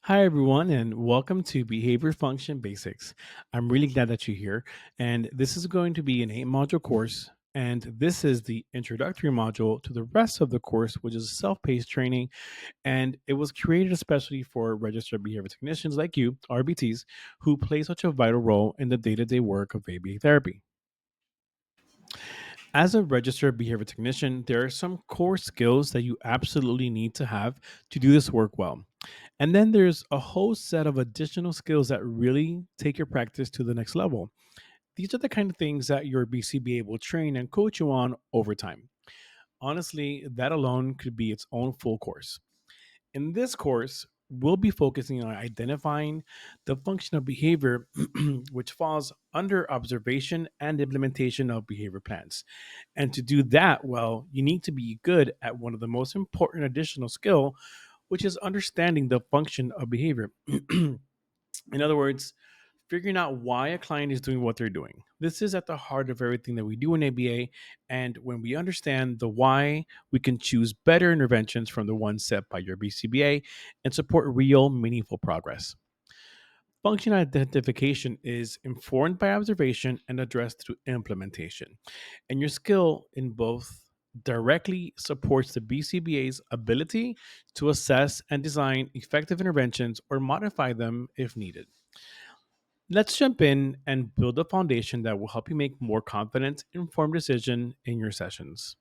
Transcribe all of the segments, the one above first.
Hi, everyone, and welcome to Behavior Function Basics. I'm really glad that you're here. And this is going to be an 8 module course. And this is the introductory module to the rest of the course, which is self paced training. And it was created especially for registered behavior technicians like you, RBTs, who play such a vital role in the day to day work of ABA therapy. As a registered behavior technician, there are some core skills that you absolutely need to have to do this work well. And then there's a whole set of additional skills that really take your practice to the next level. These are the kind of things that your BCBA will train and coach you on over time. Honestly, that alone could be its own full course. In this course, we'll be focusing on identifying the function of behavior, which falls under observation and implementation of behavior plans. And to do that well, you need to be good at one of the most important additional skill, which is understanding the function of behavior. In other words, figuring out why a client is doing what they're doing. This is at the heart of everything that we do in ABA. And when we understand the why, we can choose better interventions from the ones set by your BCBA and support real, meaningful progress. Function identification is informed by observation and addressed through implementation. And your skill in both directly supports the BCBA's ability to assess and design effective interventions or modify them if needed. Let's jump in and build a foundation that will help you make more confident, informed decision in your sessions.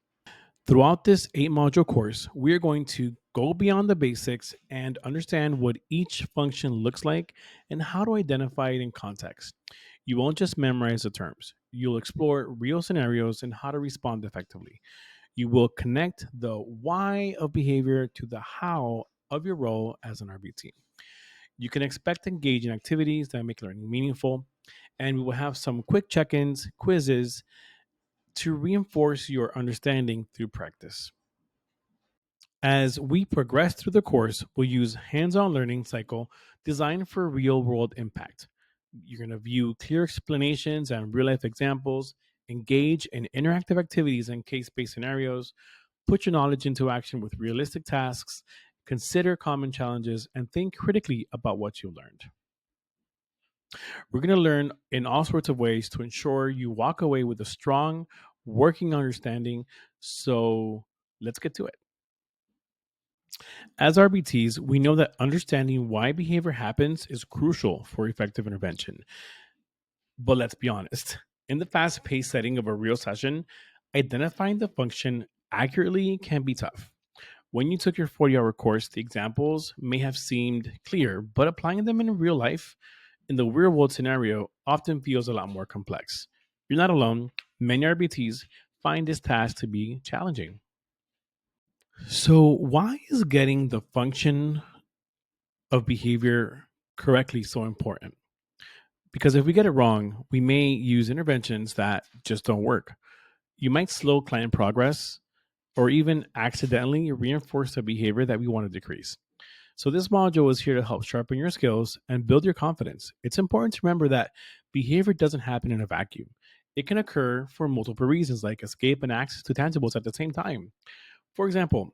Throughout this 8 module course, we are going to go beyond the basics and understand what each function looks like and how to identify it in context. You won't just memorize the terms, you'll explore real scenarios and how to respond effectively. You will connect the why of behavior to the how of your role as an RBT. You can expect engaging activities that make learning meaningful, and we will have some quick check ins, quizzes to reinforce your understanding through practice. As we progress through the course, we'll use hands-on learning cycle designed for real-world impact. You're going to view clear explanations and real-life examples, engage in interactive activities and case-based scenarios, put your knowledge into action with realistic tasks, consider common challenges, and think critically about what you learned. We're going to learn in all sorts of ways to ensure you walk away with a strong working understanding. So let's get to it. As RBTs, we know that understanding why behavior happens is crucial for effective intervention. But let's be honest, in the fast paced setting of a real session, identifying the function accurately can be tough. When you took your 40-hour course, the examples may have seemed clear, but applying them in real life, in the real world scenario, often feels a lot more complex. You're not alone. Many RBTs find this task to be challenging. So, why is getting the function of behavior correctly so important? Because if we get it wrong, we may use interventions that just don't work. You might slow client progress or even accidentally reinforce a behavior that we want to decrease. So, this module is here to help sharpen your skills and build your confidence. It's important to remember that behavior doesn't happen in a vacuum. It can occur for multiple reasons, like escape and access to tangibles at the same time. For example,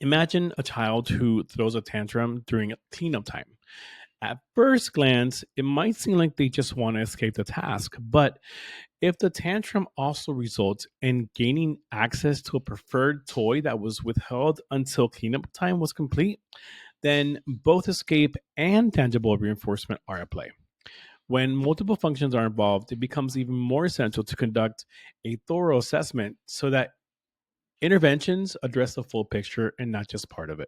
imagine a child who throws a tantrum during cleanup time. At first glance, it might seem like they just want to escape the task, but if the tantrum also results in gaining access to a preferred toy that was withheld until cleanup time was complete, then both escape and tangible reinforcement are at play. When multiple functions are involved, it becomes even more essential to conduct a thorough assessment so that interventions address the full picture and not just part of it.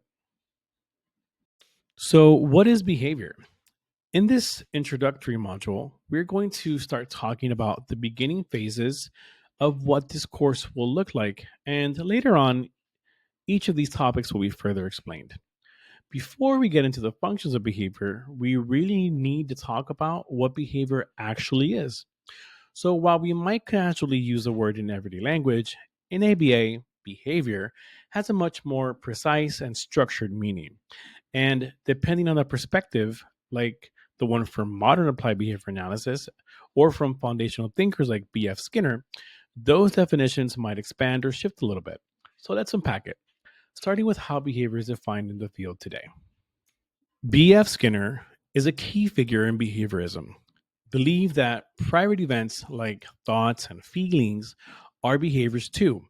So, what is behavior? In this introductory module, we're going to start talking about the beginning phases of what this course will look like, and later on, each of these topics will be further explained. Before we get into the functions of behavior, we really need to talk about what behavior actually is. So, while we might casually use the word in everyday language, in ABA, behavior has a much more precise and structured meaning. And depending on the perspective, like the one from modern applied behavior analysis or from foundational thinkers like B.F. Skinner, those definitions might expand or shift a little bit. So let's unpack it, starting with how behavior is defined in the field today. B.F. Skinner is a key figure in behaviorism. Believe that private events like thoughts and feelings are behaviors too.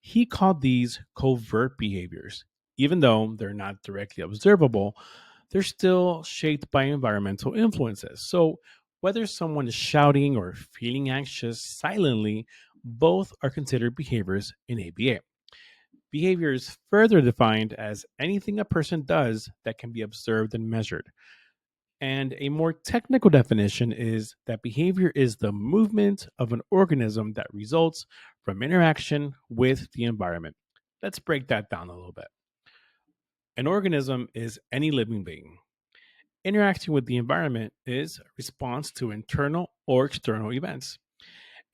He called these covert behaviors. Even though they're not directly observable, they're still shaped by environmental influences. So, whether someone is shouting or feeling anxious silently, both are considered behaviors in ABA. Behavior is further defined as anything a person does that can be observed and measured. And a more technical definition is that behavior is the movement of an organism that results from interaction with the environment. Let's break that down a little bit. An organism is any living being. Interacting with the environment is a response to internal or external events.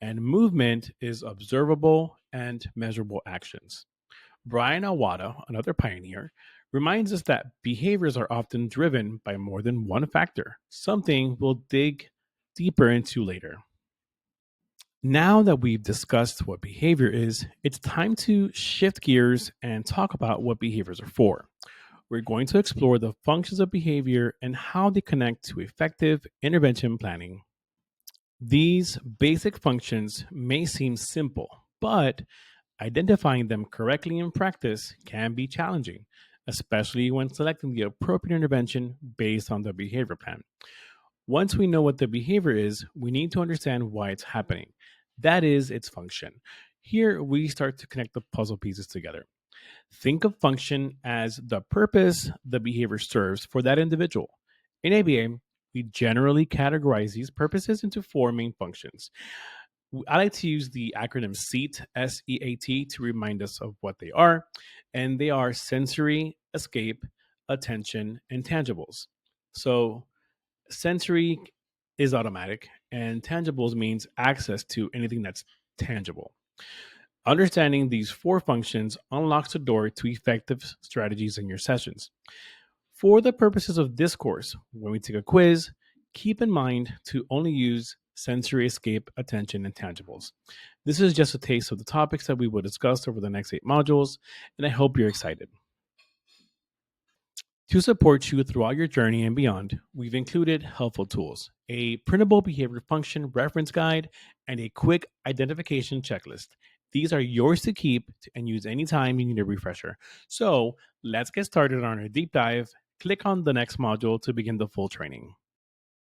And movement is observable and measurable actions. Brian Awada, another pioneer, reminds us that behaviors are often driven by more than one factor, something we'll dig deeper into later. Now that we've discussed what behavior is, it's time to shift gears and talk about what behaviors are for. We're going to explore the functions of behavior and how they connect to effective intervention planning. These basic functions may seem simple, but identifying them correctly in practice can be challenging, especially when selecting the appropriate intervention based on the behavior plan. Once we know what the behavior is, we need to understand why it's happening. That is its function. Here, we start to connect the puzzle pieces together. Think of function as the purpose the behavior serves for that individual. In ABA, we generally categorize these purposes into four main functions. I like to use the acronym SEAT, SEAT, to remind us of what they are. And they are sensory, escape, attention, and tangibles. So, sensory is automatic, and tangibles means access to anything that's tangible. Understanding these four functions unlocks the door to effective strategies in your sessions. For the purposes of this course, when we take a quiz, keep in mind to only use sensory escape, attention, and tangibles. This is just a taste of the topics that we will discuss over the next 8 modules, and I hope you're excited. To support you throughout your journey and beyond, we've included helpful tools, a printable behavior function reference guide, and a quick identification checklist. These are yours to keep and use anytime you need a refresher. So let's get started on our deep dive. Click on the next module to begin the full training.